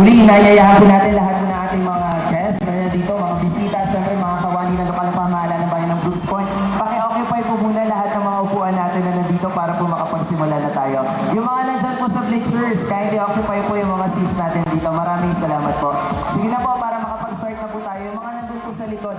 Muli, inayayahan po natin lahat ng ating mga guests na dito, mga bisita, syempre mga kawani ng lokal na pamahalaan ng bayan ng Brooks Point. Paki-occupy po muna lahat ng mga upuan natin na nandito para po makapagsimula na tayo. Yung mga nandyan po sa bleachers, kindly occupy po yung mga seats natin dito. Maraming salamat po. Sige na po, para makapag-start na po tayo. Yung mga nandun po sa likod.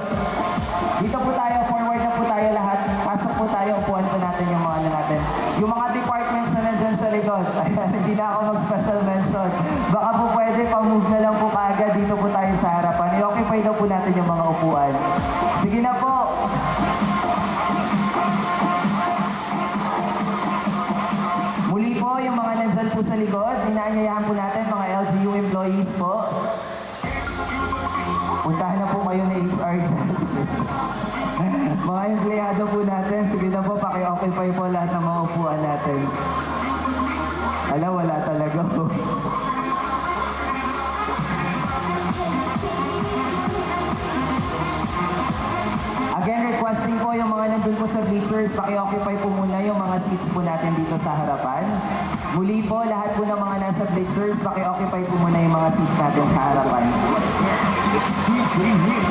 Dito po tayo, forward na po tayo lahat. Pasok po tayo, upuan po natin yung mga ano natin. Yung mga departments na nandyan sa likod. Ayan, hindi na ako mag-special mention. Baka po pwede, pang-move na lang po kaagad. Dito po tayo sa harapan. I-occupy daw po natin yung mga upuan. Sige na po. Muli po, yung mga nandyan po sa likod, inaanyayahan po natin mga LGU employees po. Puntahan na po kayo na HR dyan. Mga empleyado po natin, sige na po, paki-occupy po lahat ng mga upuan natin. Ala, wala talaga po. Again, requesting po yung mga nandun po sa bleachers, paki-occupy po muna yung mga seats po natin dito sa harapan. Muli po, lahat po ng mga nasa bleachers, paki-occupy po muna yung mga seats natin sa harapan. It's DJ Nick.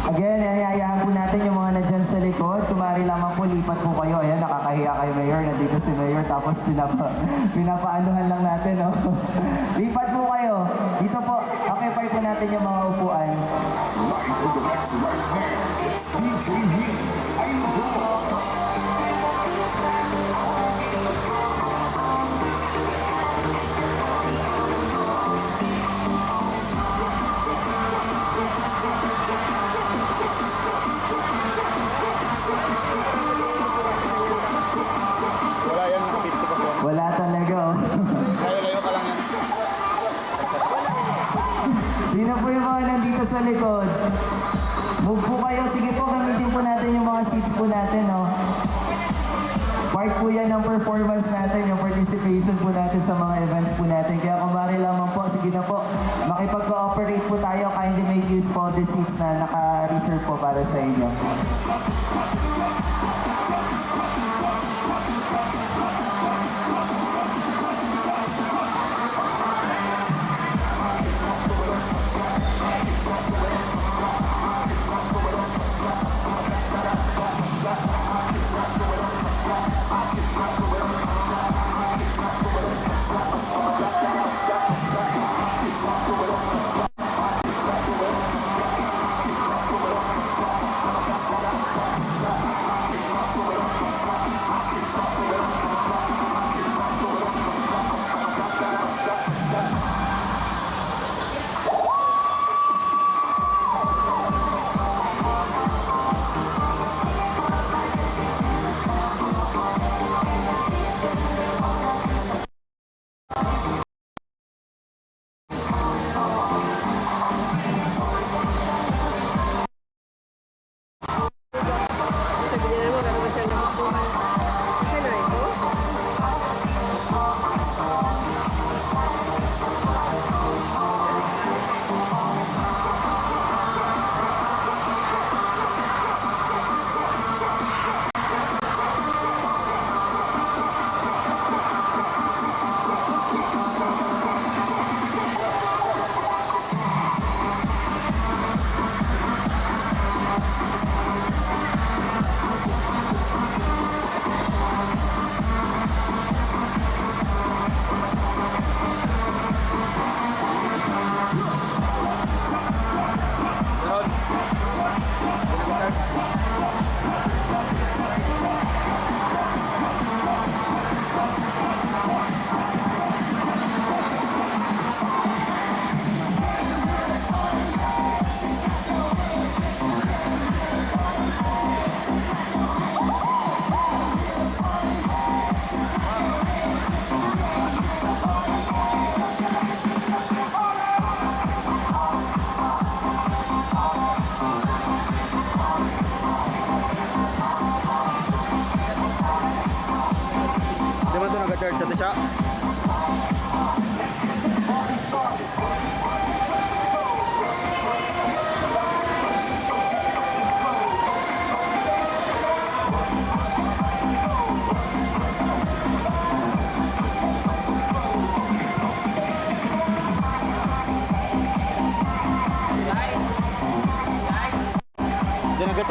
Again, iayayahan po natin yung mga nandyan sa likod. Kumari lamang po, lipat po kayo. Ayan, nakakahiya kayo, Mayor. Nandito si Mayor, tapos pinapaanuhan lang natin, no? Lipat po kayo. Dito po, occupy po natin yung mga upuan. Live with the next right man. It's DJ Nick. Wala yan, 50%. Wala talaga, oh. Layo-layo ka lang yan. Sino po yung mga nandito sa likod? Move po kayo. Sige po, gamitin po natin yung mga seats po natin, oh. Part po yan ng performance natin, yung participation po natin sa mga events po natin. Kaya kumari lamang po, sige na po, makipag-cooperate po tayo, kindly make use po of the seats na naka-reserve po para sa inyo.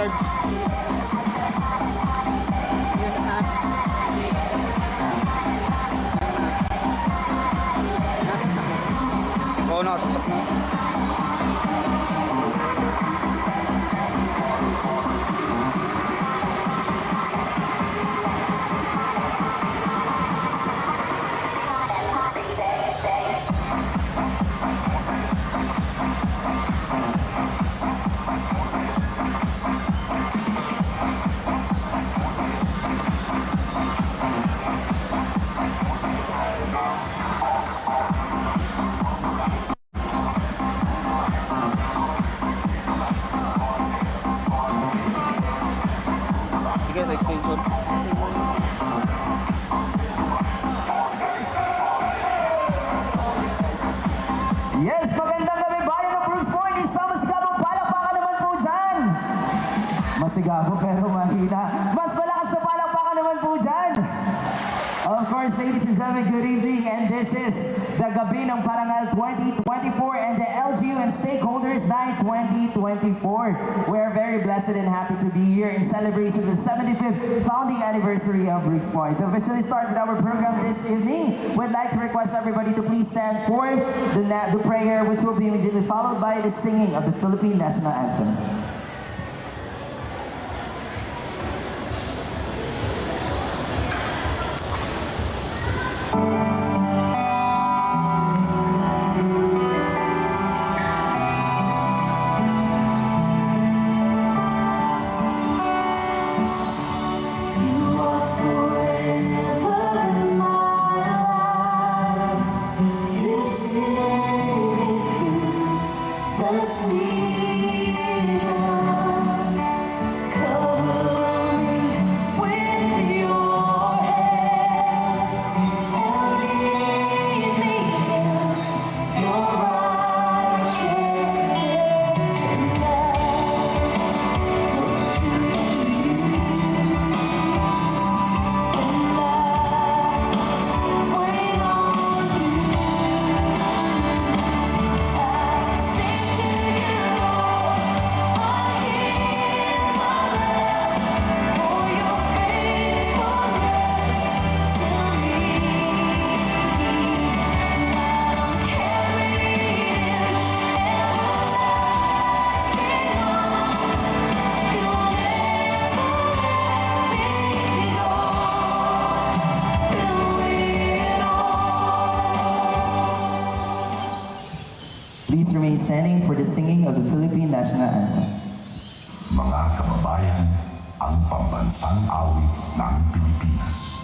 card. Oo, nakasaksak na. Sige, sa extension. Yes, magandang gabi bayan ng Bruce Point. Isang masigabong palakpakan naman po dyan. Masigabo pero mahina. Mas malakas na palakpakan naman po dyan. Of course, ladies and gentlemen, good evening. And this is the Gabi ng Parangal 2024 and the LGU and Stakeholders Night 2024. We are very blessed and happy to be here in celebration of the 75th founding anniversary of Brooks Point. To officially start our program this evening, we'd like to request everybody to please stand for the prayer, which will be immediately followed by the singing of the Philippine National Anthem. Please remain standing for the singing of the Philippine National Anthem. Mga kababayan, ang pambansang awit ng Pilipinas.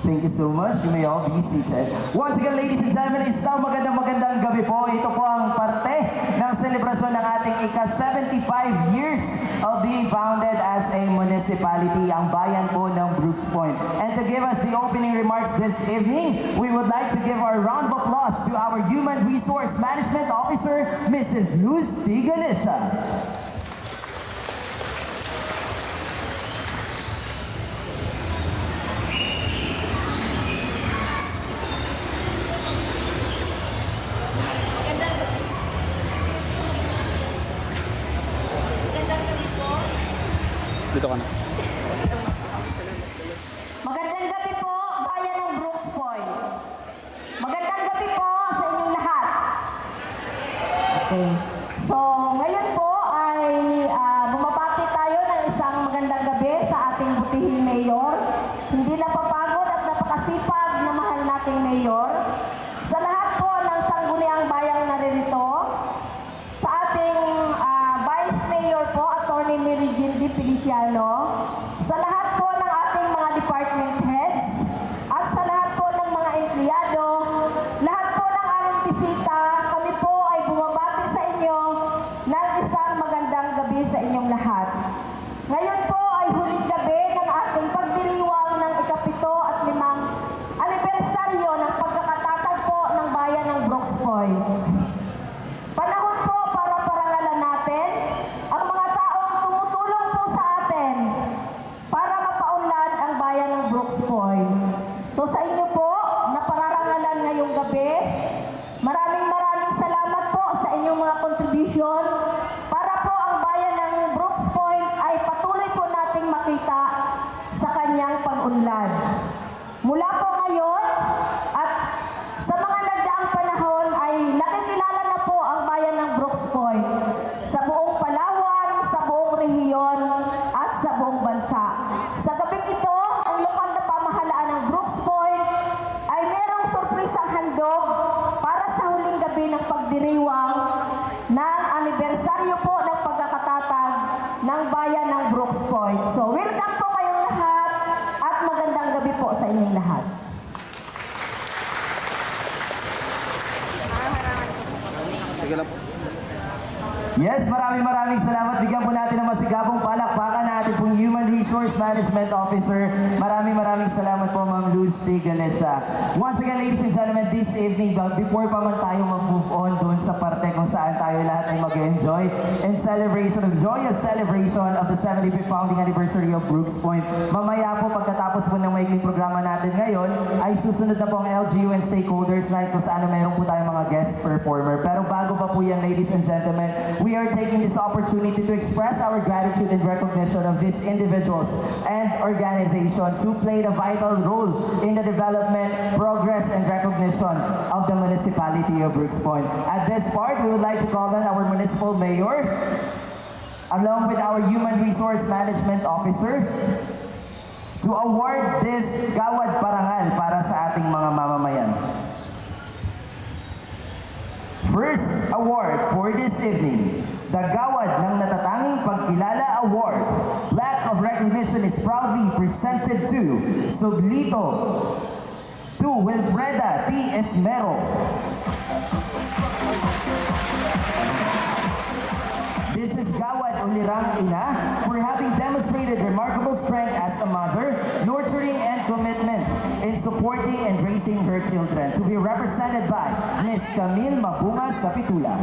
Thank you so much. You may all be seated. Once again, ladies and gentlemen, isang magandang gabi po. Ito po ang parte ng selebrasyon ng ating ika-75 years of being founded as a municipality, ang bayan po ng Brooks Point. And to give us the opening remarks this evening, we would like to give our round of applause to our Human Resource Management Officer, Mrs. Luz T. Ganesha. Dito ka na. Magandang gabi po, bayan ng Brooks Point. Magandang gabi po sa inyong lahat. Okay. ngayong gabi. Maraming salamat po sa inyong mga contribution para po ang bayan ng Brooks Point ay patuloy po nating makita sa kanyang pag-unlad. Mula po ngayon at sa mga nagdaang panahon ay nakikilala na po ang bayan ng Brooks Point sa buong Palawan, sa buong rehiyon at sa buong bansa. Sa gabing ito, ang lokal na pamahalaan ng Brooks Point ay merong surprisang handog para sa huling gabi ng pagdiriwang ng anibersaryo po ng pagkakatatag ng bayan ng Brooks Point. So, welcome po kayong lahat at magandang gabi po sa inyong lahat. Sige lang po. Yes, maraming salamat. Bigyan po natin ng masigabong palakpakan natin pong Human Resource Management Officer. Maraming salamat po, Ma'am Luz T. Ganesha. Once again, ladies and gentlemen, this evening, before pa man tayo mag-move on doon sa parte kung saan tayo lahat ay mag-enjoy in celebration, joyous celebration of the 75th founding anniversary of Brooks Point. Mamaya po, pagkatapos po ng maikling programa natin ngayon, ay susunod na po ang LGU and Stakeholders Night kung saan meron po tayong mga guest performer. Pero bago pa po yan, ladies and gentlemen, we are taking this opportunity to express our gratitude and recognition of these individuals and organizations who played a vital role in the development, progress, and recognition of the municipality of Brooks Point. At this part, we would like to call on our municipal mayor, along with our Human Resource Management Officer, to award this Gawad Parangal para sa ating mga mamamayan. First award for this evening, the Gawad ng Natatanging Pagkilala Award. Plaque of recognition is proudly presented to Suglito, to Wilfreda T. Esmero. This is Gawad Ulirang Ina for having demonstrated remarkable strength as a mother, nurturing and commitment in supporting and raising her children. To be represented by Ms. Camille Mabunga Sapitula.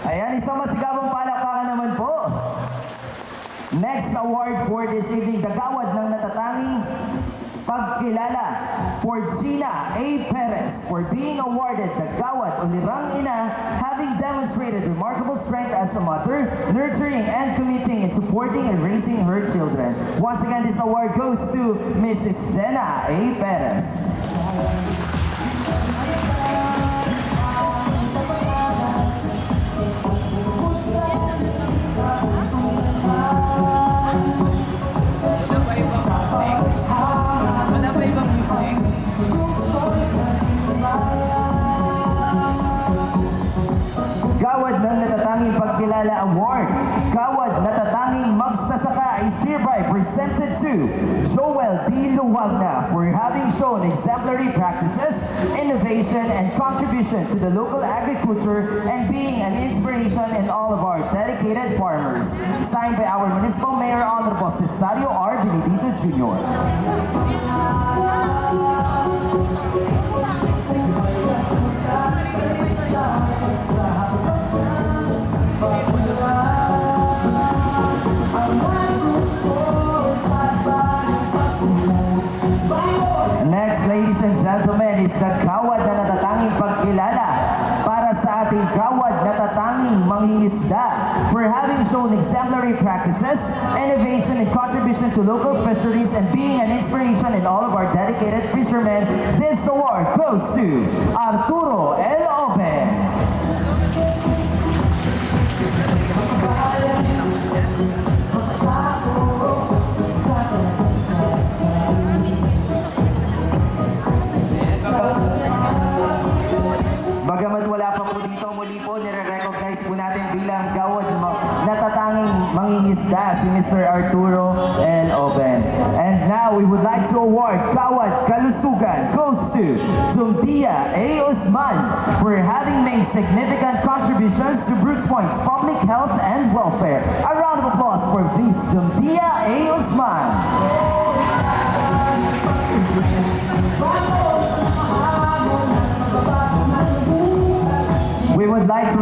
Ayan, isang masigabong palakpakan naman po. Next award for this evening, the Gawad ng Natatanging Pagkilala for Gina A. Perez for being awarded the Gawad Ulirang Ina, having demonstrated remarkable strength as a mother, nurturing and committing in supporting and raising her children. Once again, this award goes to Mrs. Jenna A. Perez. Gawad ng Natatanging Pagkilala Award. Gawad Natatanging Magsasaka is hereby presented to Joel D. Luwagna for having shown exemplary practices, innovation, and contribution to the local agriculture and being an inspiration in all of our dedicated farmers. Signed by our Municipal Mayor Honorable Cesario R. Benedito Jr. Next, ladies and gentlemen, is the Gawad na Natatanging Pagkilala para sa ating Gawad Natatanging Mangingisda for having shown exemplary practices, innovation, and contribution to local fisheries and being an inspiration in all of our dedicated fishermen. This award goes to Arturo L. Oben. Bagamat wala pa po dito, muli po nire-recognize po natin bilang Gawad Natatanging Mangingisda si Mr. Arturo L. Oben. And now we would like to award Gawad Kalusugan goes to Jumdia A. Usman for having made significant contributions to Brooks Point's public health and welfare. A round of applause for this Jumdia A. Usman.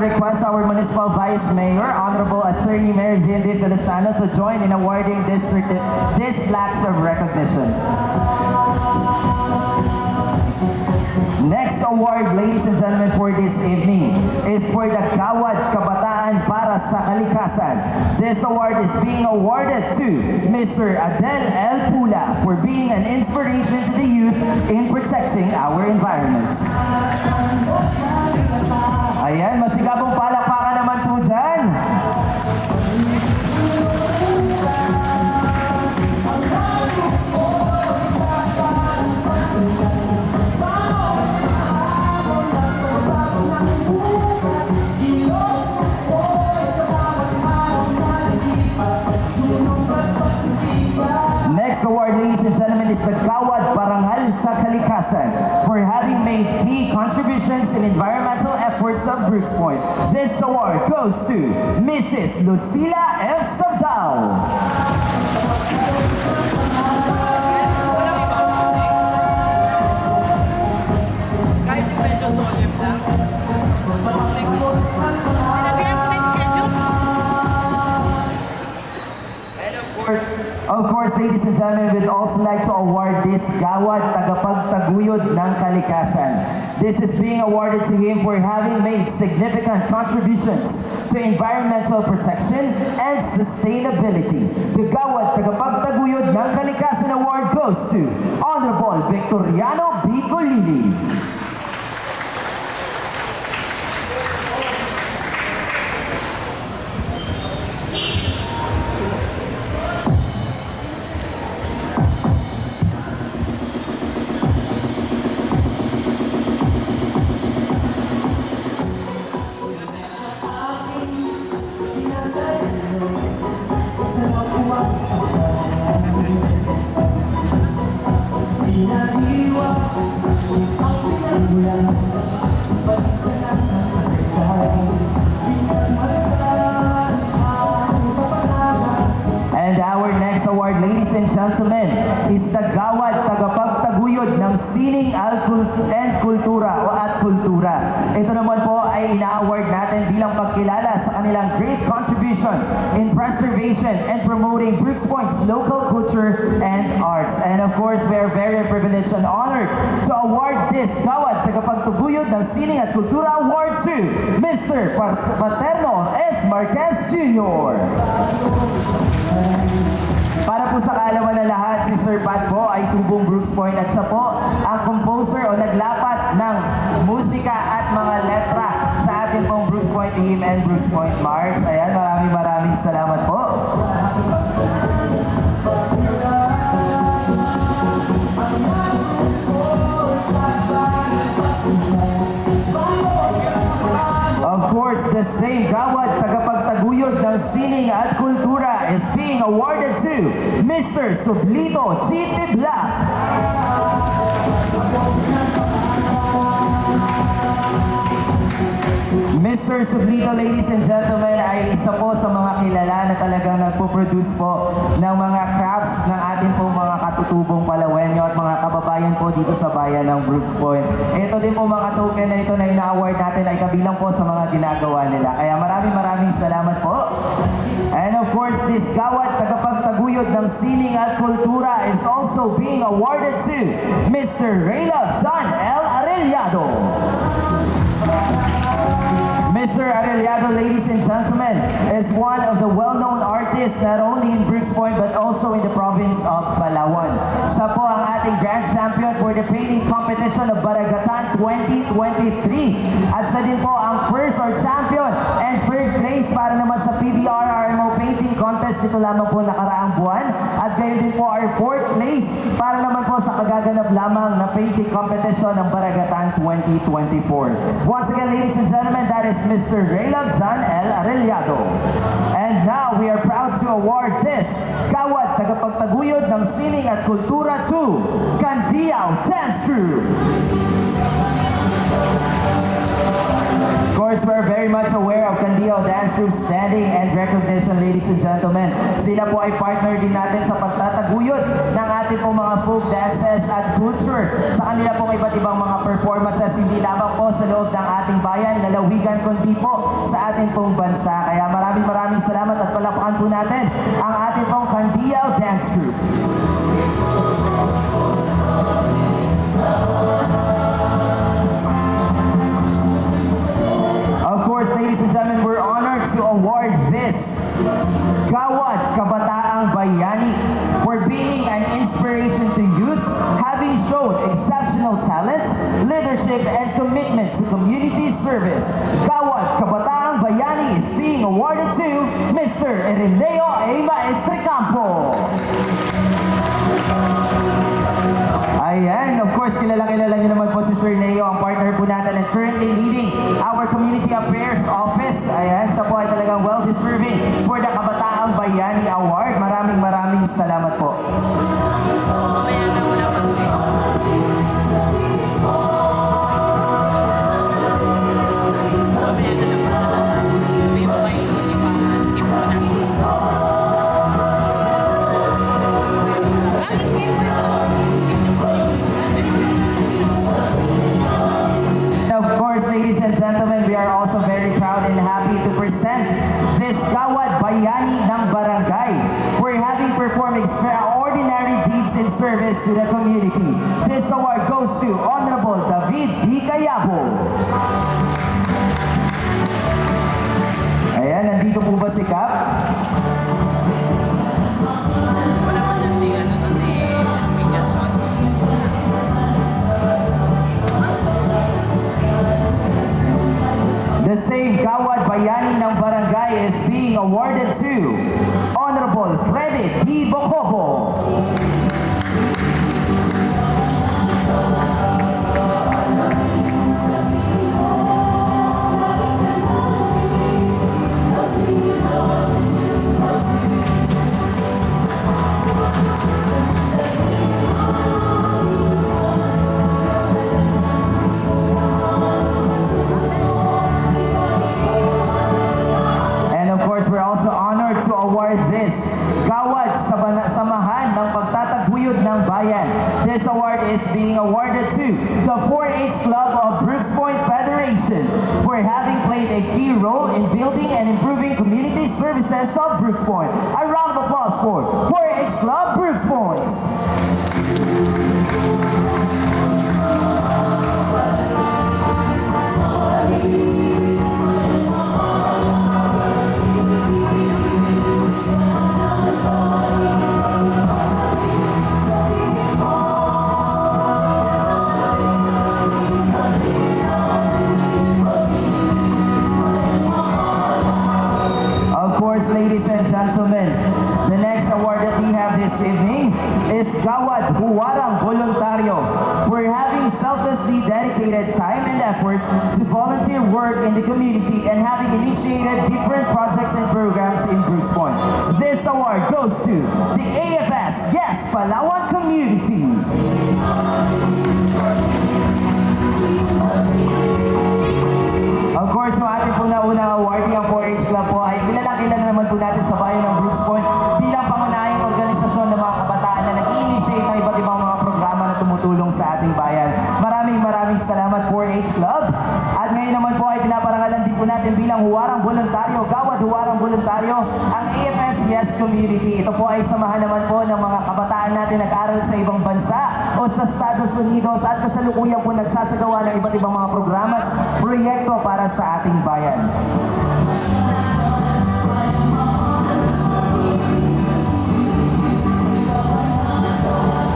request our Municipal Vice Mayor, Honorable Attorney Mayor Jindy Feliciano, to join in awarding this plaques of recognition. Next award, ladies and gentlemen, for this evening is for the Gawad Kabataan para sa Kalikasan. This award is being awarded to Mr. Adel L. Pula for being an inspiration to the youth in protecting our environment. Ayan, masigabong palakpakan naman po dyan. Next award, ladies and gentlemen, is the Gawad Parangal sa Kalikasan for having made key contributions in environmental efforts of Brooks Point. This award goes to Mrs. Lucila F. Sabdao. Of course, ladies and gentlemen, we'd also like to award this Gawad Tagapagtaguyod ng Kalikasan. This is being awarded to him for having made significant contributions to environmental protection and sustainability. The Gawad Tagapagtaguyod ng Kalikasan Award goes to Honorable Victoriano B. Colili. And our next award, ladies and gentlemen, is the Gawad Tagapagtaguyod ng Sining and Kultura o at Kultura. Ito naman po ay ina-award natin bilang pagkilala sa kanilang great contribution in preservation and promoting Brooks Point's local culture and arts. And of course, we are very privileged and honored to award this Gawad Tagapagtaguyod ng Sining at Kultura Award to Mr. Paterno S. Marquez Jr. Para po sa kaalaman ng lahat, si Sir Pat po ay tubong Brooks Point at siya po ang composer o naglapat ng musika at mga letra sa ating pong Brooks Point Hymn and Brooks Point March. Ayan, maraming salamat po. Of course, the same Gawad Tagapagtaguyod ng Sining at Kultura is being awarded to Mr. Sublito G.T. Black. Mr. Sublito, ladies and gentlemen, ay isa po sa mga kilala na talagang nagpo-produce po ng mga crafts ng ating pong mga katutubong Palawenyo at mga kababayan po dito sa bayan ng Brooks Point. Ito din po mga token na ito na ina-award natin ay kabilang po sa mga ginagawa nila. Kaya maraming salamat po. And of course, this Gawad Tagapagtaguyod ng Sining at Kultura is also being awarded to Mr. Raylog John L. Arellado. Mr. Arellado, ladies and gentlemen, is one of the well-known artists not only in Brooks Point but also in the province of Palawan. Siya po ang ating grand champion for the painting competition of Baragatan 2023. At siya din po ang first or champion and third place para naman sa PBR-RMO painting contest dito lamang po nakaraang buwan. At gayon din po our fourth place para naman po sa kagaganap lamang na painting competition ng Baragatan 2024. Once again, ladies and gentlemen, that is Mr. Raylog John L. Arellado. And now we are proud to award this Gawad Tagapagtaguyod ng Sining at Kultura to Candiao Dance Troupe. Of course, we're very much aware of Candiao Dance Troupe's standing and recognition, ladies and gentlemen. Sila po ay partner din natin sa pagtataguyod ng ating pong mga folk dances at culture sa kanila pong iba't ibang mga performances performances hindi lamang po sa loob ng ating bayan, lalawigan, kundi po sa ating pong bansa. Kaya maraming salamat at palakpakan po natin ang ating pong Candial Dance Group. Of course, ladies and gentlemen, we're honored to award this Gawad Kabataang Bayani for being an inspiration to youth, having shown exceptional talent, leadership, and commitment to community service. Gawad Kabataang Bayani is being awarded to Mr. Ireneo A. Maestricampo. Ayan, of course, kilala nyo naman po si Sir Neo, ang partner po natin and currently leading our Community Affairs Office. Ayan, siya po ay talagang well-deserving for the Kabataang Bayani Award. Maraming salamat po. Of course, ladies and gentlemen, we are also very proud and happy to present this Gawad Bayani ng Barangay for having performed extraordinary deeds in service to the community. This award goes to Honorable David B. Cayabo. Ayan, nandito po ba si Kap? The same Gawad Bayani ng Barangay is being awarded to Honorable Freddy D. Bocobo. We're also honored to award this Gawad Samahan ng Pagtataguyod ng Bayan. This award is being awarded to the 4-H Club of Brooks Point Federation for having played a key role in building and improving community services of Brooks Point. A round of applause for 4-H Club Brooks Point. Ladies and gentlemen, the next award that we have this evening is Gawad Huwarang Voluntaryo for having selflessly dedicated time and effort to volunteer work in the community and having initiated different projects and programs in Brooks Point. This award goes to the AFS Yes Palawan Community. Of course, yung ating po naunang awardee, ang 4-H Club po ay kilala naman po natin sa bayan ng Brooks Point bilang pangunahing organisasyon ng mga kabataan na nag-initiate ng iba't ibang mga programa na tumutulong sa ating bayan. Maraming salamat 4-H Club. At ngayon naman po ay pinaparangalan din po natin bilang Huwarang Voluntaryo, Gawad Huwarang Voluntaryo, ang AFS Yes Community. Ito po ay samahan naman po ng mga kabataan natin nag-aral sa ibang bansa o sa Estados Unidos at kasalukuyan po nagsasagawa ng iba't ibang mga programa at proyekto para sa ating bayan.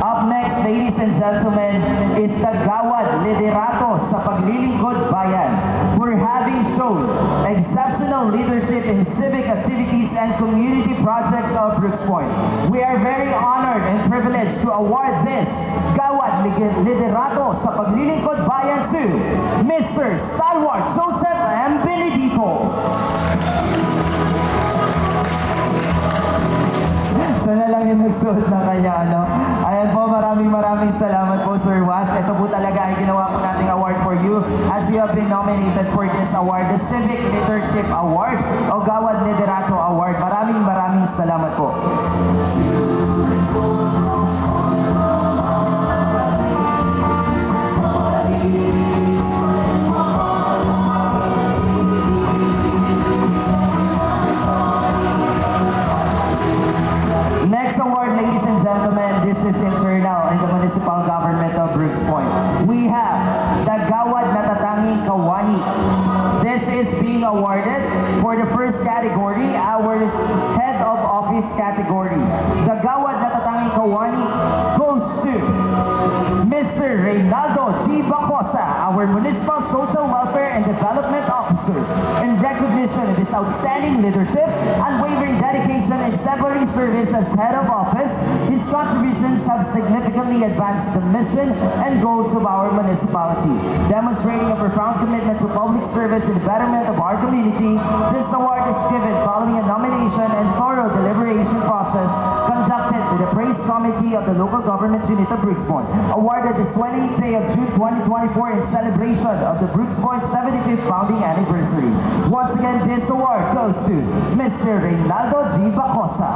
Up next, ladies and gentlemen, is the Gawad Liderato sa Paglilingkod Bayan for having shown exceptional leadership in civic activities and community projects of Brooks Point. We are very honored and privileged to award this Gawad Liderato sa Paglilingkod Bayan to Mr. Stalwart Joseph M. Benedito. Siya na lang yung nagsuot ng kanya, ano. Ayan po, maraming salamat po, Sir Watt. Ito po talaga ay ginawa po nating award for you as you have been nominated for this award, the Civic Leadership Award o Gawad Liderato Award. Maraming salamat po. first category, our head of office category. The Gawad Natatanging Kawani goes to Mr. Reynaldo G. Bacosa, our Municipal Social Welfare and Development Officer. In recognition of his outstanding leadership, unwavering dedication, and exemplary service as head of office, his contributions have significantly advanced the mission and goals of our municipality. Demonstrating a profound commitment to public service and the betterment of our community, this award is given following a nomination and thorough deliberation process conducted with the Praise Committee of the Local Government Unit of Brooks Point, awarded this 28th day of June 2024 in celebration of the Brooks Point 75th founding anniversary. Once again, this award goes to Mr. Reynaldo G. Bacosa.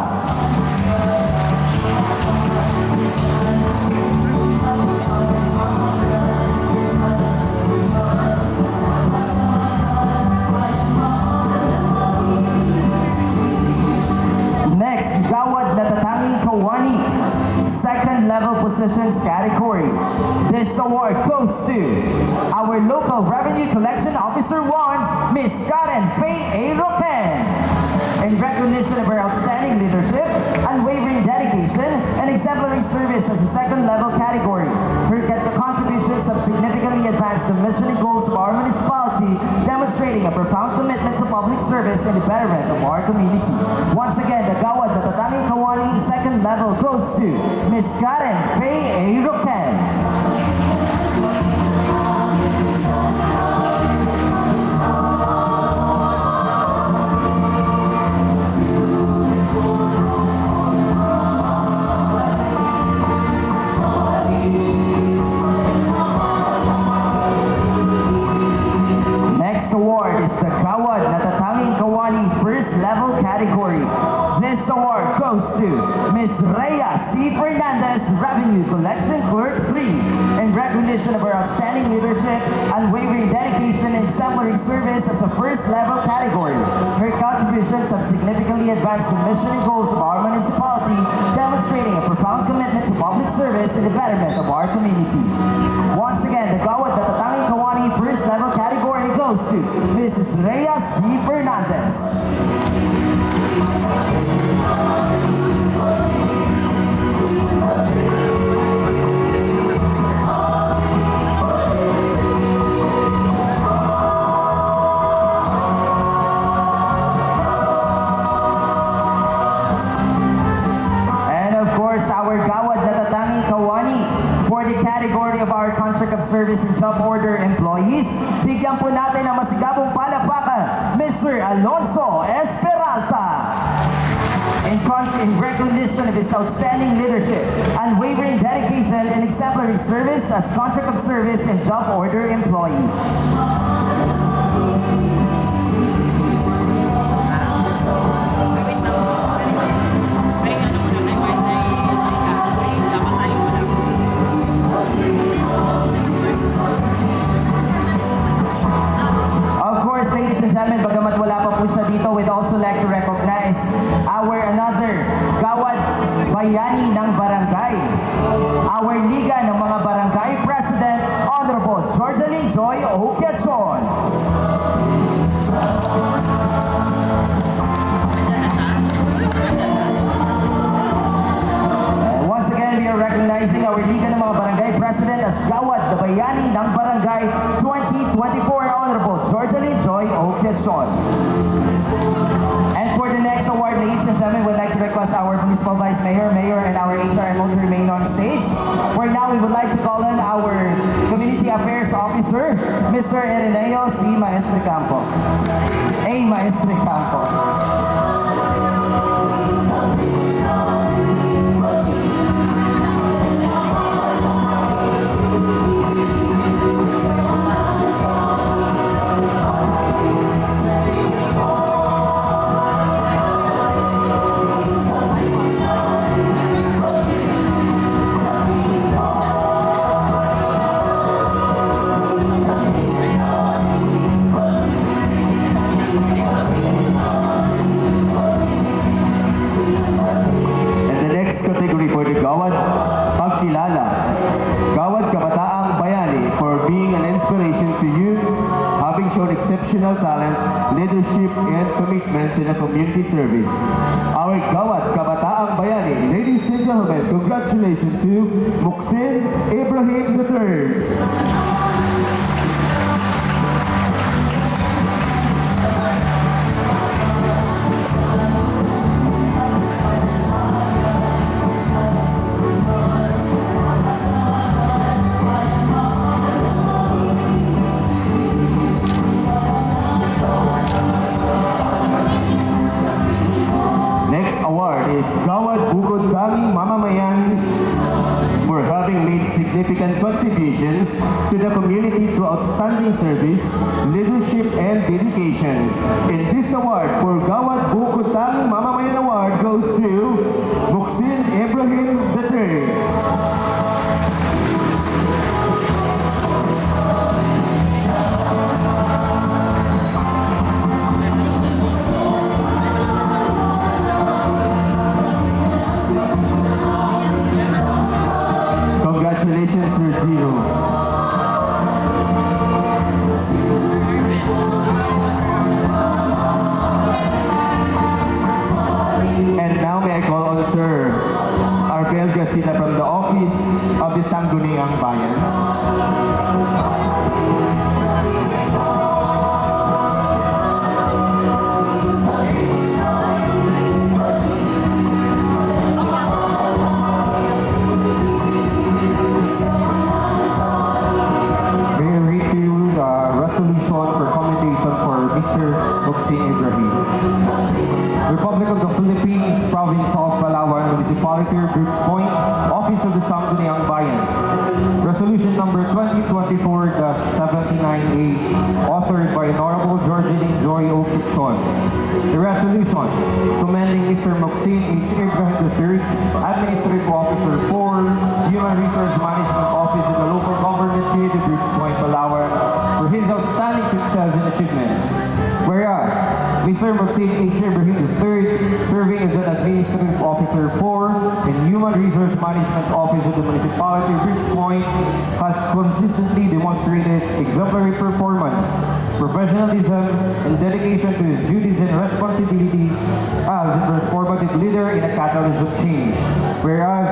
Next, Gawad Natatanging Kawani, second level positions category. This award goes to our local revenue collection officer 1, Miss Karen Faye A. Roquen. In recognition of her outstanding leadership, unwavering dedication, and exemplary service as a second level category, her contributions have significantly advanced the mission and goals of our municipality, demonstrating a profound commitment to public service and the betterment of our community. Once again, the Gawad Natatanging Kawani second level goes to Miss Karen Faye A. Roquen. Next award is the Gawad Natatanging Kawani first level category. This award goes to Miss Rhea C. Fernandez, Revenue Collection Clerk 3. In recognition of her outstanding leadership, unwavering dedication, and exemplary service as a first level category, her contributions have significantly advanced the mission and goals of our municipality, demonstrating a profound commitment to public service and the betterment of our community. Once again, the Gawad Natatanging Kawani first level category goes to Mrs. Rhea C. Fernandez. And of course, our Gawad Natatanging Kawani for the category of our contract of service and job order employees, bigyan po natin ng masigabong palakpakan, Mr. Alonso Esperalta. In recognition of his outstanding leadership, unwavering dedication, and exemplary service as contract of service and job order employee. Of course, ladies and gentlemen, bagamat wala pa po siya dito, we'd also like to recognize our another Gawad Bayani ng Barangay, our Liga ng mga Barangay President, Honorable Georgeline Joy Oquechon. Once again, we are recognizing our Liga ng mga Barangay President as Gawad Bayani ng Barangay 2024, Honorable Georgeline Joy Oquechon. And for the next award, ladies and gentlemen, we'd like to request our Municipal Vice Mayor, and our HRMO to remain on stage. For now, we would like to call in our Community Affairs Officer, Mr. Ireneo C. Maestre Campo. A. Maestre Campo. Category for the Gawad Pagkilala. Gawad Kabataang Bayani for being an inspiration to youth, having shown exceptional talent, leadership, and commitment to the community service. Our Gawad Kabataang Bayani, ladies and gentlemen, congratulations to Muhsin Ibrahim III. Next award is Gawad Bukod Tanging Mamamayan for having made significant contributions to the community through outstanding service, leadership, and dedication. And this award for Gawad Bukod Tanging Mamamayan Award goes to Muhsin Ibrahim III. Congratulations, Sir Gino. And now may I call on Sir Arbel Gasita from the office of the Sangguniang Bayan. May I read to you the resolution for commendation for Mr. Muhsin Ibrahim. Republic of the Philippines, Province of Palawan, Municipality of Brooks Point, Office of the Sangguniang Bayan. Resolution number 2024-79A, authored by Honorable Georgeline Joy O. Kitson. The resolution commending Mr. Muhsin H. Ibrahim III, Administrative Officer for Human Resource Management Office of the Local Government Unit of Brooks Point, Palawan, for his outstanding success and achievements. Whereas, Mr. Muhsin H. Ibrahim III, serving as an Administrative Officer for and Human Resource Management Office of the Municipality of Brooks Point, has consistently demonstrated exemplary performance, professionalism, and dedication to his duties and responsibilities as a transformative leader in a catalyst of change. Whereas,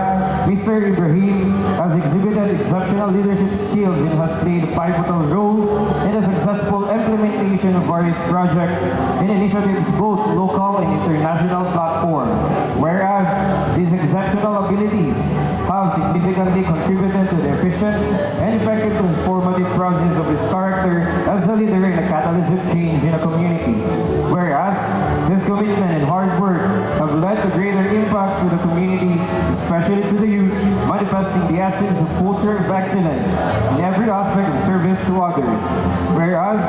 Mr. Ibrahim has exhibited exceptional leadership skills and has played a pivotal role in the successful implementation of various projects and initiatives both local and international platform. Whereas, these exceptional abilities have significantly contributed to the efficient and effective transformative process of his character as a leader in a catalyst of change in a community. Whereas, his commitment and hard work have led to greater impacts to the community, especially to the youth, manifesting the essence of culture of excellence in every aspect of service to others. Whereas,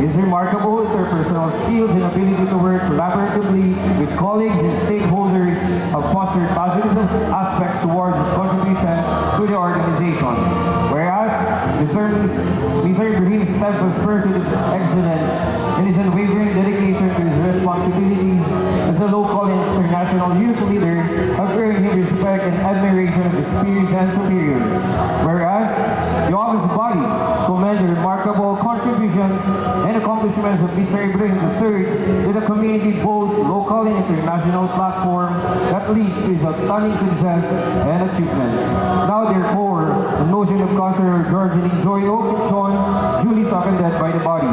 his remarkable interpersonal skills and ability to work collaboratively with colleagues and stakeholders have fostered positive aspects towards his contribution to the organization. Whereas, Mr. Ibrahim's steadfast pursuit of excellence and his unwavering dedication to his responsibilities as a local and international youth leader have earned him respect and admiration of his peers and superiors. Whereas, the office body commend the remarkable contributions and accomplishments of Mr. Ibrahim III to the community, both local and international platform that leads to his outstanding success and achievements. Now, therefore, the motion of Councilor Georgeline Joy O. Kitson, duly seconded by the body.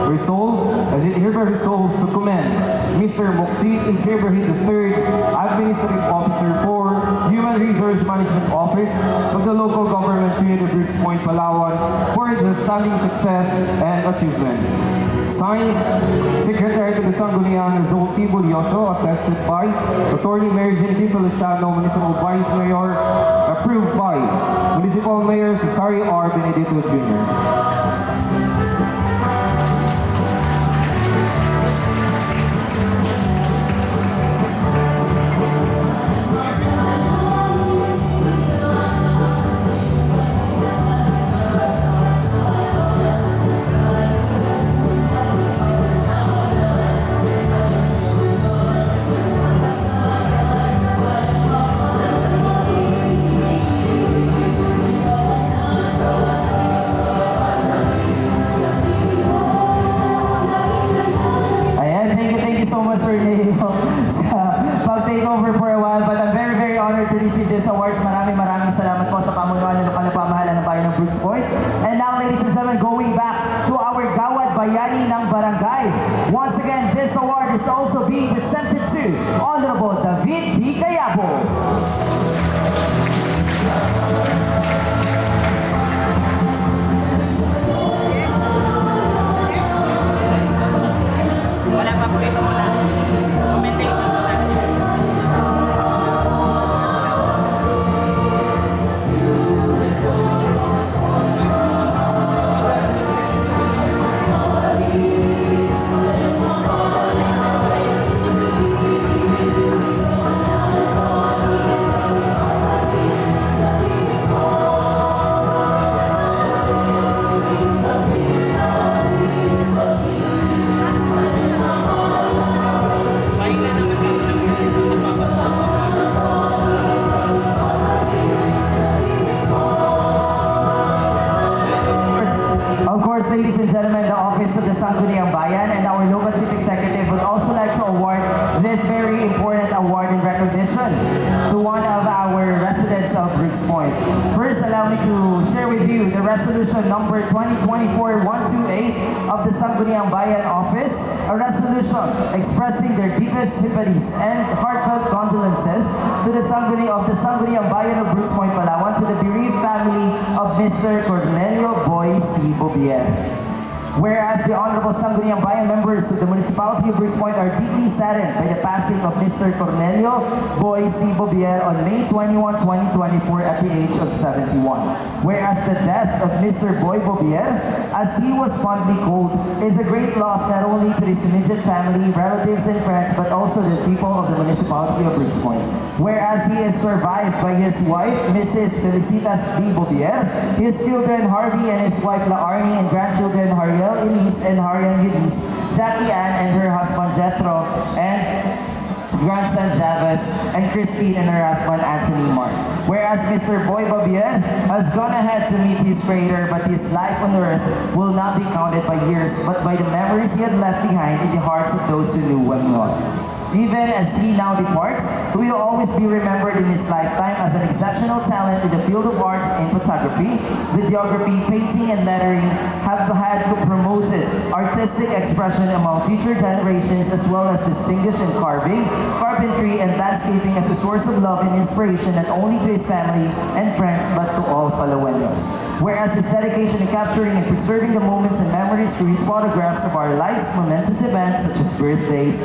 Resolved, as it hereby resolved to commend Mr. Muhsin H. Ibrahim III, Administrative Officer for Human Resource Management Office of the Local Government Unit of Brooks Point, Palawan, for its outstanding success and achievements. Signed, Secretary to the Sangguniang Rizal T. Bulyoso, attested by Attorney Mary Jean D. Feliciano, Municipal Vice Mayor, approved by Municipal Mayor Cesario R. Benedito Jr. going back to our Gawad Bayani ng Barangay. Once again, this award is also being presented to Honorable David B. Cayabo. Wala pa po ito muna. Commendation muna. Of course, ladies and gentlemen, the Office of the Sangguniang Bayan and our local chief executive would also like to award this very important award in recognition to one of our residents of Brooks Point. First, allow me to share with you the resolution number 2024-128 of the Sangguniang Bayan Office, a resolution expressing their deepest sympathies and heartfelt condolences to the Sangguniang Bayan of Brooks Point, Palawan, to the bereaved family of Mr. Cornelio Boy C. Bobier. Whereas the Honorable Sangguniang Bayan members of the Municipality of Brooks Point are deeply saddened by the passing of Mr. Cornelio Boy C. Bobier on May 21, 2024 at the age of 71. Whereas the death of Mr. Boy Bobier, as he was fondly called, is a great loss not only to his immediate family, relatives, and friends, but also the people of the Municipality of Brooks Point. Whereas he is survived by his wife, Mrs. Felicitas D. Bobier, his children Harvey and his wife La Arnie, and grandchildren Hariel Elise and Harian Eunice, Jackie Ann and her husband Jethro, and grandson Javis, and Christine and her husband Anthony Mark. Whereas Mr. Boy Bobier has gone ahead to meet his creator, but his life on earth will not be counted by years, but by the memories he had left behind in the hearts of those who knew him not. Even as he now departs, he will always be remembered in his lifetime as an exceptional talent in the field of arts in photography, videography, painting, and lettering, have had promoted artistic expression among future generations, as well as distinguished in carving, carpentry, and landscaping as a source of love and inspiration not only to his family and friends, but to all Palaweños. Whereas his dedication in capturing and preserving the moments and memories through his photographs of our life's momentous events, such as birthdays,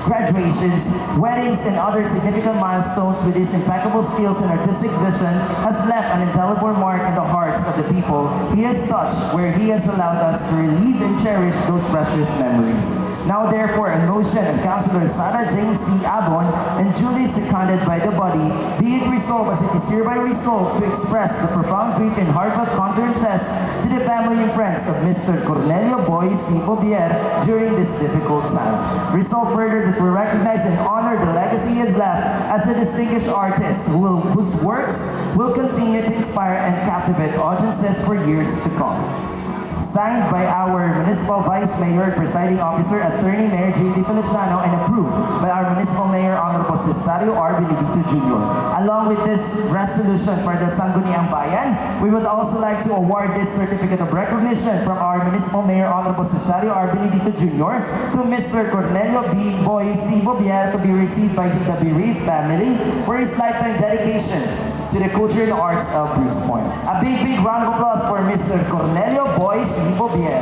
graduations, weddings, and other significant milestones, with his impeccable skills and artistic vision, has left an indelible mark in the hearts of the people he has touched, where he has allowed us to relive and cherish those precious memories. Now therefore, a motion of Councilor Sara Jane C. Abon and duly seconded by the body, be it resolved as it is hereby resolved to express the profound grief and heartfelt condolences to the family and friends of Mr. Cornelio Boy C. Bobier during this difficult time. Resolved further that we recognize and honor the legacy he has left as a distinguished artist whose works will continue to inspire and captivate audiences for years to come. Signed by our Municipal Vice Mayor and Presiding Officer, Attorney Mayor J.D. Feliciano, and approved by our Municipal Mayor, Honorable Cesario R. Benedito Jr. Along with this resolution for the Sangguniang Bayan, we would also like to award this certificate of recognition from our Municipal Mayor, Honorable Cesario R. Benedito Jr. to Mr. Cornelio B. Boy C. Bobier, to be received by the bereaved family for his lifetime dedication to the culture and arts of Brooks Point. A big round of applause for Mr. Cornelio Boy C. Bobier.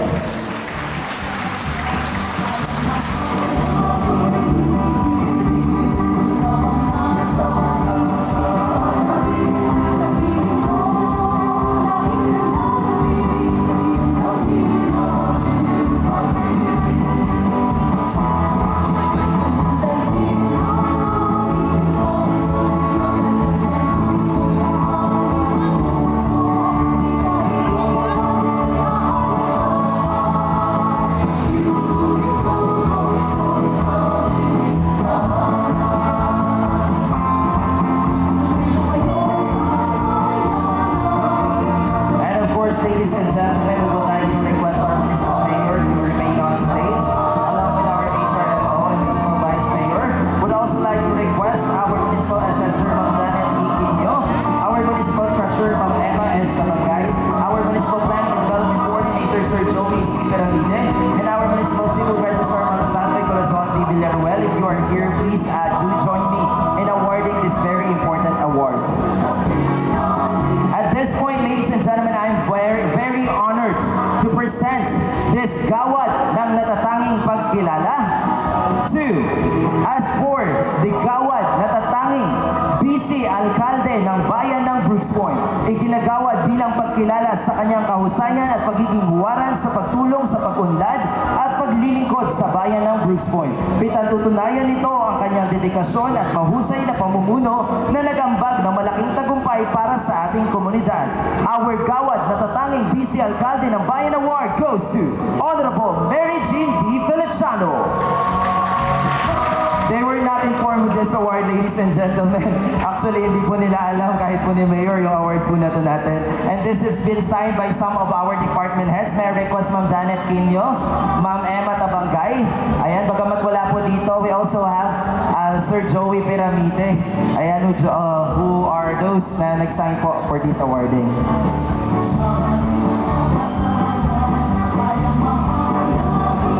to present this gawad ng natatanging pagkilala. 2. As for the gawad natatanging Vice Alkalde ng Bayan ng Brooks Point, iginagawad bilang pagkilala sa kanyang kahusayan at pagiging huwaran sa pagtulong sa pag-unlad at paglilingkod sa Bayan ng Brooks Point. Pinatutunayan nito ang kanyang dedikasyon at mahusay na pamumuno na nagambag ng malaking tagumpay para sa ating komunidad. Our gawad natatanging Vice Alkalde ng Bayan Award goes to Honorable Mary Jean D. Feliciano. They were not informed with this award, ladies and gentlemen. Actually, hindi po nila alam kahit po ni Mayor yung award po na to natin. And this has been signed by some of our department heads. May I request Ma'am Janet Quino, Ma'am Emma Tabangay. Ayan, bagamat wala po dito, we also have Sir Joey Piramite. Ayan, who are those na nag-sign po for this awarding.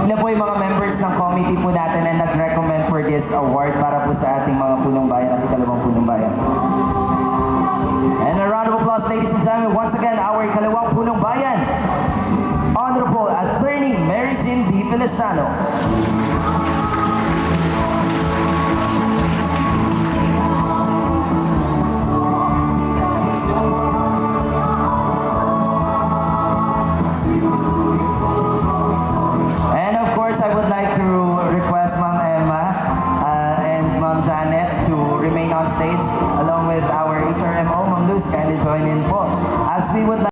Ilan po yung mga members ng committee po natin na nag-recommend for this award para po sa ating mga punong bayan at ikalawang punong bayan. And a round of applause, ladies and gentlemen, once again, our ikalawang punong bayan, Honorable Attorney Mary Jean D. Feliciano. And of course, I would like to request Ma'am Emma and Ma'am Janet to remain on stage along with our HRMO, Ma'am Luz, kindly join in po. As we would like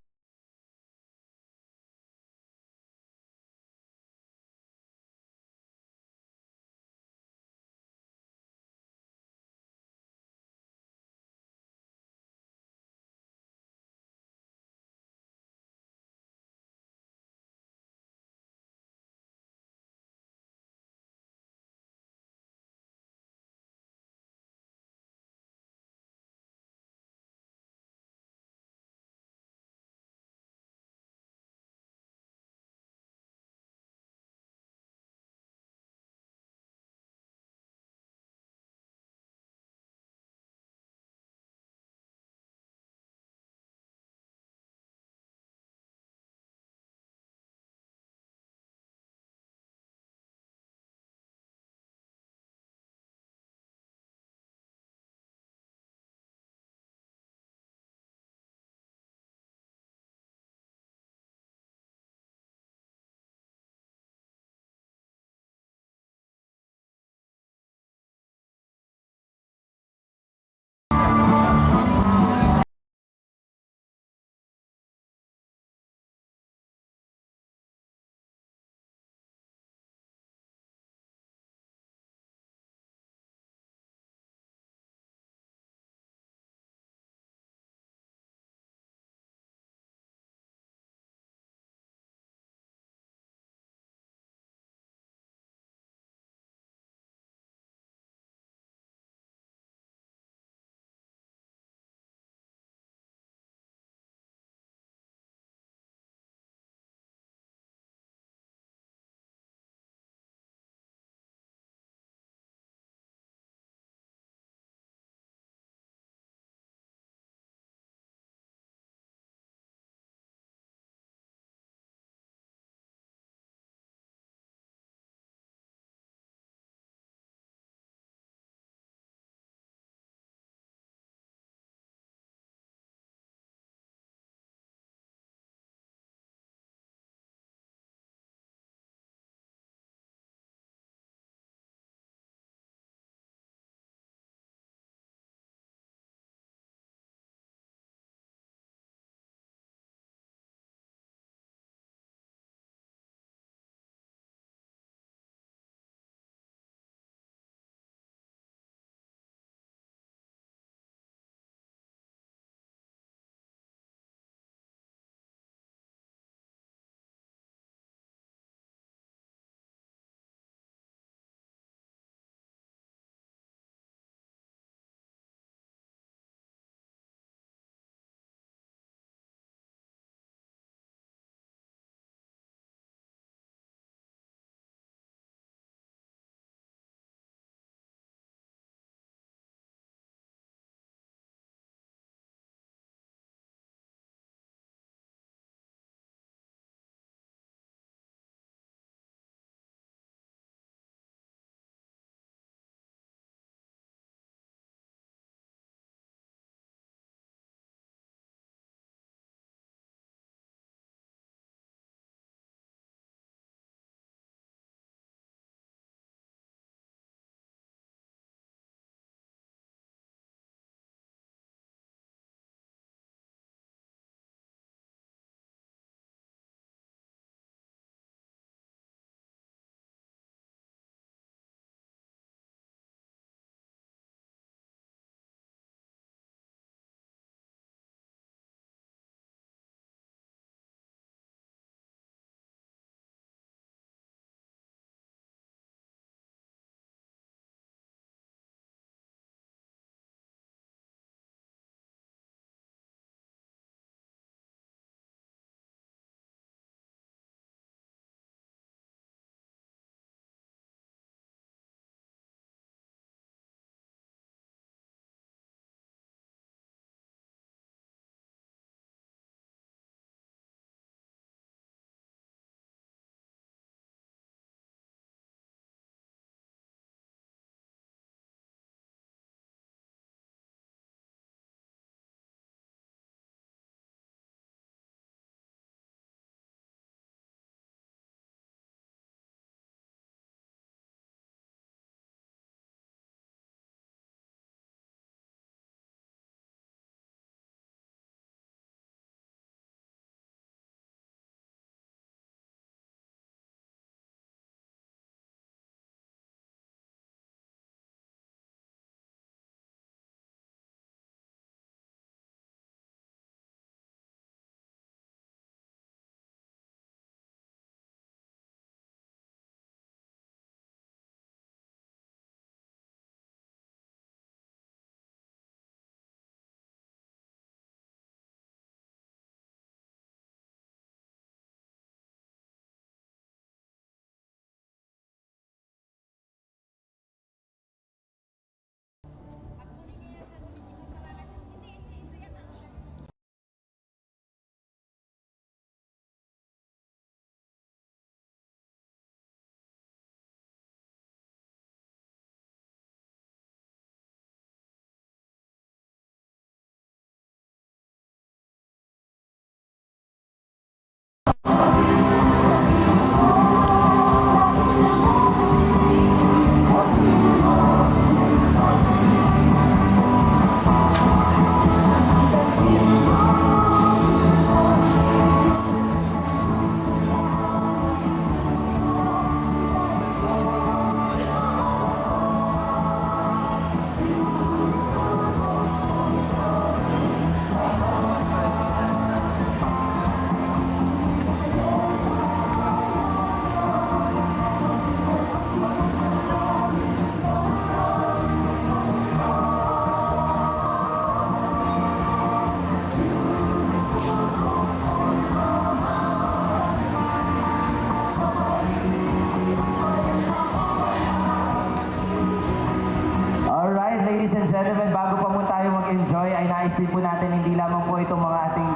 gentlemen, bago pa mo tayo mag-enjoy, ay nais din po natin hindi lamang po itong mga ating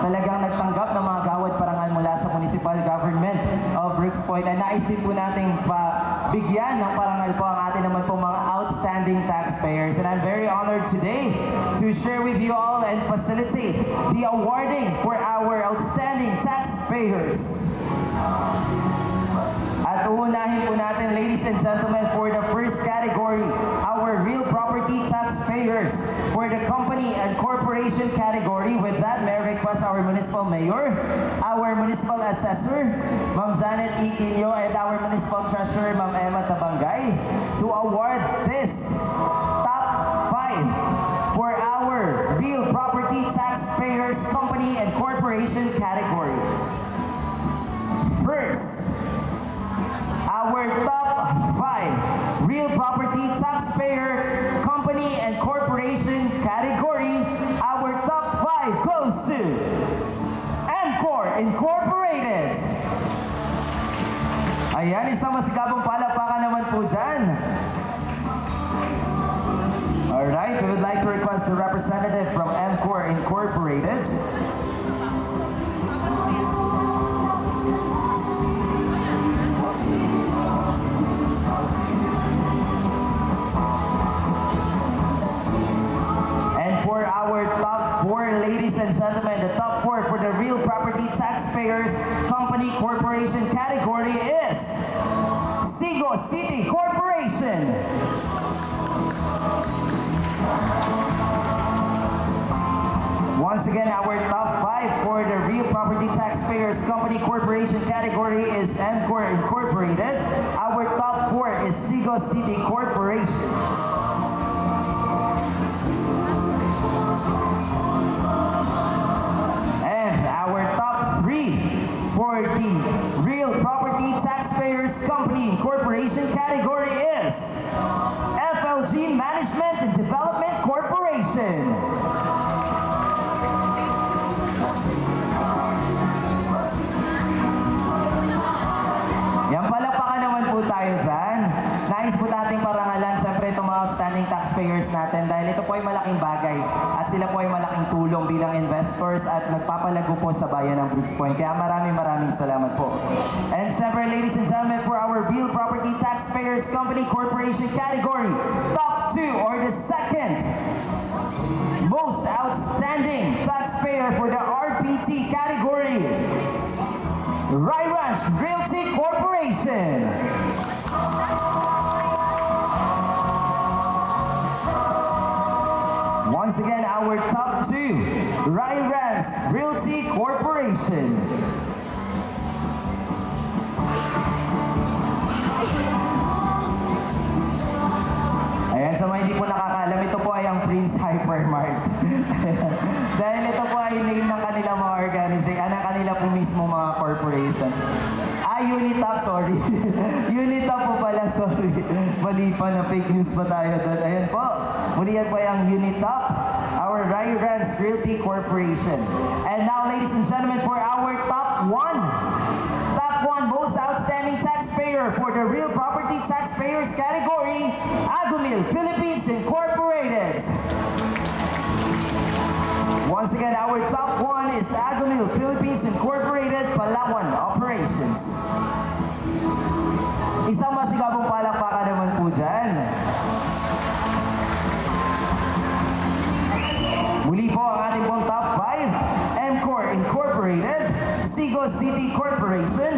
talagang nagtanggap ng mga gawad parangal mula sa municipal government of Brooks Point. Ay nais din po nating bigyan ng parangal po ang ating naman po mga outstanding taxpayers. And I'm very honored today to share with you all and facilitate the awarding for our outstanding taxpayers. At uunahin po natin, ladies and gentlemen, for the first category, our real property taxpayers. For the company and corporation category, with that, may I request our municipal mayor, our municipal assessor, Ma'am Janet E. Quinio, and our municipal treasurer, Ma'am Emma Tabangay, to award this top 5 for our real property taxpayers, company and corporation category. First, our top 5 real property taxpayer, company and corporation category. Our top 5 goes to MCOR Incorporated. Ayan, isang masigabong palakpakan naman po dyan. Alright, we would like to request the representative from MCOR Incorporated. For our top 4, ladies and gentlemen, the top 4 for the real property taxpayers, company, corporation category is Sigo City Corporation. Once again, our top 5 for the real property taxpayers, company, corporation category is MCOR Incorporated. Our top 4 is Sigo City Corporation. For the real property taxpayers, company and corporation category is FLG Management and Development Corporation. Yan, palakpakan naman po tayo dyan. Nais po nating parangalan syempre itong mga outstanding taxpayers natin dahil ito po ay malaking bagay at sila po ay malaking tulong bilang investors at nagpapalago po sa bayan ng Brooks Point. Kaya maraming salamat po. And syempre, ladies and gentlemen, for our real property taxpayers, company, corporation category, top 2 or the second most outstanding taxpayer for the RPT category, Rai Ranch Realty Corporation. Once again, our top 2, Rai Ranch Realty Corporation. Ayan, sa mga hindi po nakakaalam, ito po ay ang Prince Hypermart. Dahil ito po ay name ng kanilang mga organization, ng kanila po mismo mga corporations. Unitop, sorry. Unitop po pala, sorry. Mali pa na fake news pa tayo doon. Ayan po. Muli yan po ay ang Unitop, our Rai Ranch Realty Corporation. And now, ladies and gentlemen, for our top 1 most outstanding taxpayer for the real property taxpayers category, Agumil Philippines Incorporated. Once again, our top 1 is Agumil Philippines Incorporated, Palawan Operations. Isang masigabong palakpakan naman po dyan. Muli po ang ating pong top 5, MCOR Incorporated, Sigo City Corporation,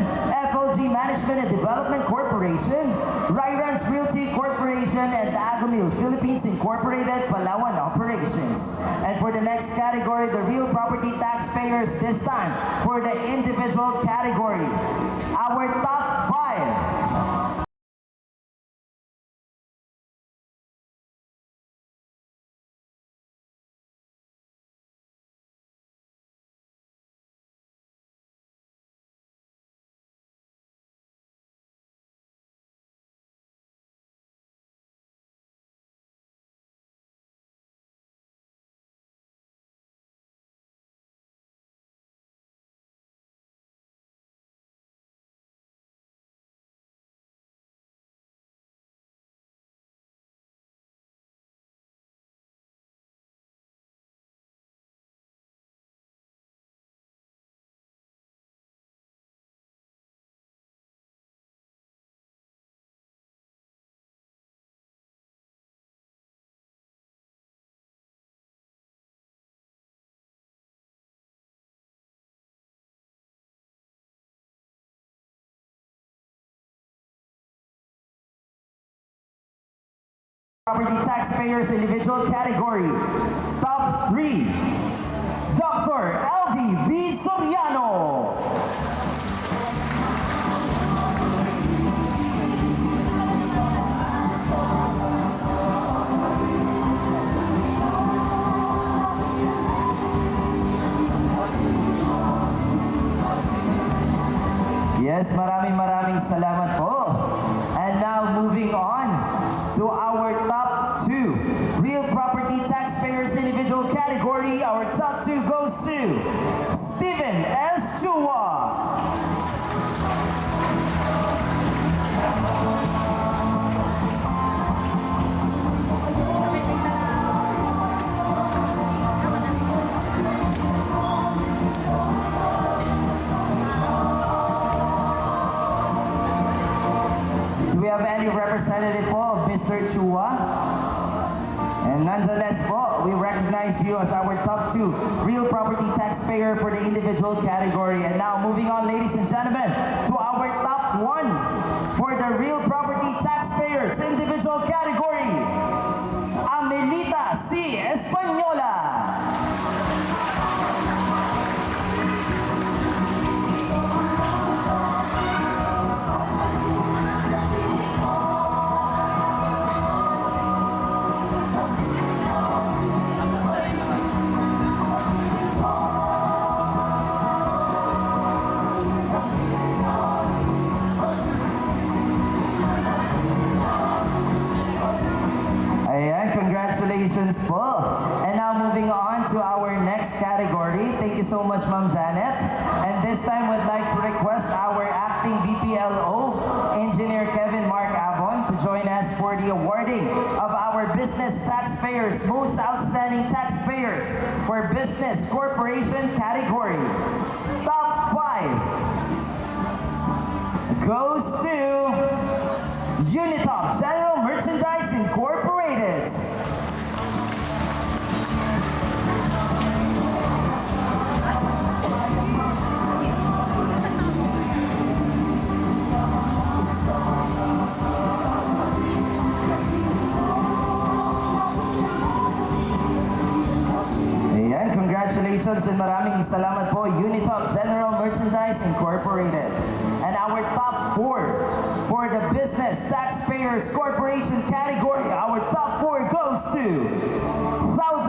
FLG Management and Development Corporation, Rai Ranch Realty Corporation, and Agumil Philippines Incorporated, Palawan Operations. And for the next category, the real property taxpayers, this time for the individual category, our top 5 Property Taxpayers Individual Category. Top 3, Dr. LV V. Soriano. Yes, maraming salamat po. And now moving on to our top 2 Real Property Taxpayers Individual Category. Our top 2 goes to Steven S. Chua. Do we have any representative po of Mr. Chua? And nonetheless po, we recognize you as our top 2 real property taxpayer for the individual category. And now moving on, ladies and gentlemen, to our top 1 for the real property taxpayers individual category. Amelita C. Española. Ayan, congratulations po. And now moving on to our next category. Thank you so much, Ma'am Janet. And this time we'd like to request our acting BPLO, Engineer Kevin Mark Abon, to join us for the awarding of our Business Taxpayers Most Outstanding Taxpayers for Business Corporation category. Top 5 goes to Unitop General Merchandise Incorporated. Ayan, congratulations and maraming salamat po, Unitop General Merchandise Incorporated. And our top 4 for the Business Taxpayers Corporation category, our top 4 goes to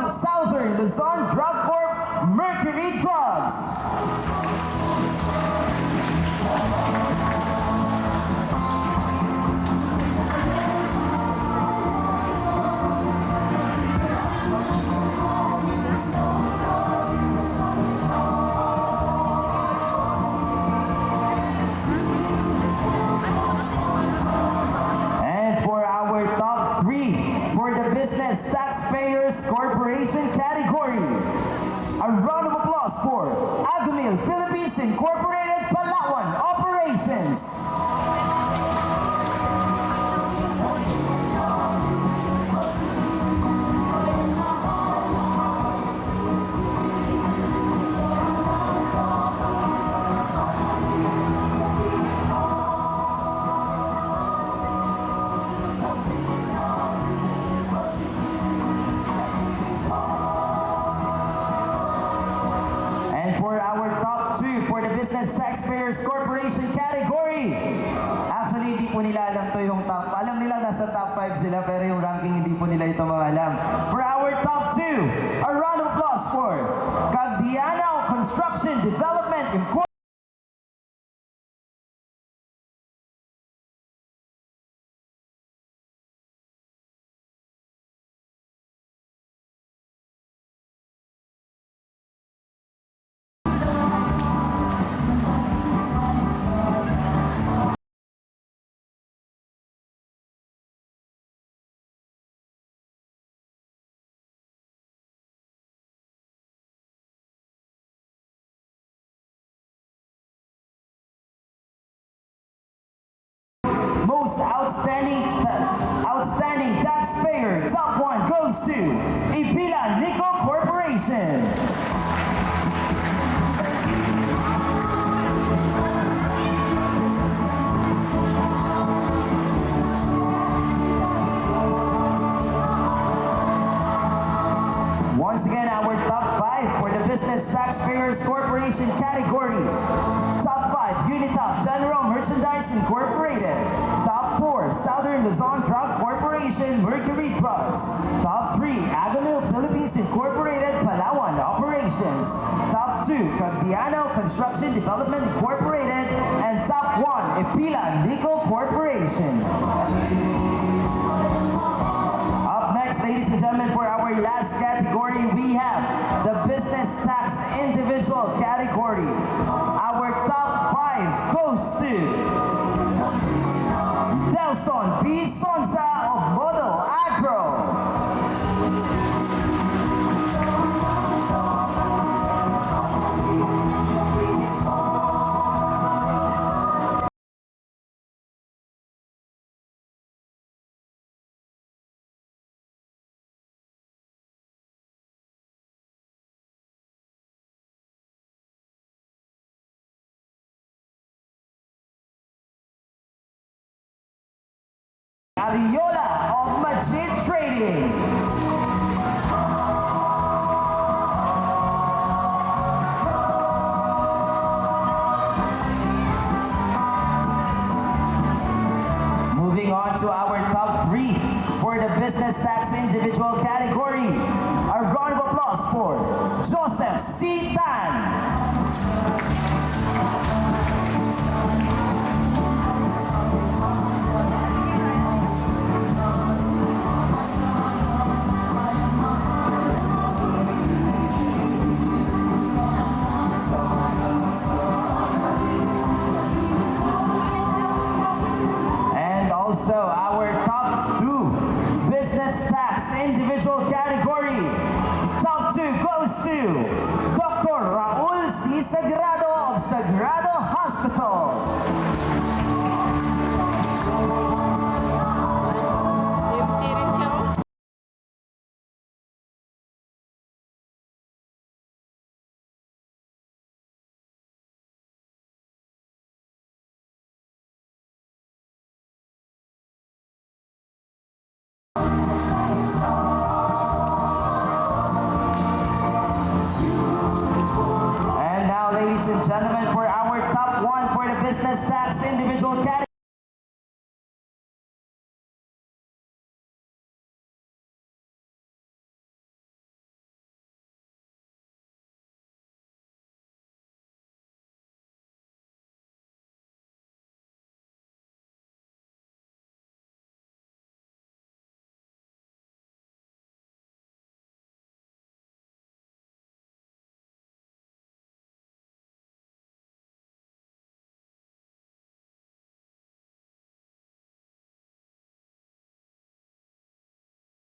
Southern Luzon Drug Corp, Mercury Drugs. And for our top 3 for the Business Taxpayers Corporation category, a round of applause for Agumil Philippines Incorporated Palawan Operations. And for our top 2 for the Business Taxpayers Corporation category, actually hindi po nila alam to yung top. Alam nila nasa top 5 sila pero yung ranking hindi po nila ito mga alam. For our top 2, a round of applause for Cagdiano Construction Development Incorporated. Most outstanding taxpayer, top 1 goes to Ipila Nickel Corporation. Corporation category. Top 5, Unitop General Merchandise Incorporated. Top 4, Southern Luzon Drug Corporation, Mercury Drugs. Top 3, Agamil Philippines Incorporated, Palawan Operations. Top 2, Cagdiano Construction Development Incorporated. And Top 1, Epila Nickel Corporation. Up next, ladies and gentlemen, for our last category, we have the Business Tax Individual category. Our top 5 goes to Delson B. Sonza of Model Agro. Ariola of Majid Trading. Moving on to our top 3 for the Business Tax Individual category. A round of applause for Joseph C. Tan. And also our top 2 Business Tax Individual category. Top 2 goes to Dr. Raul C. Sagrado of Sagrado Hospital. Empty rin siya, oh. And now, ladies and gentlemen, for our top 1 for the Business Tax Individual category.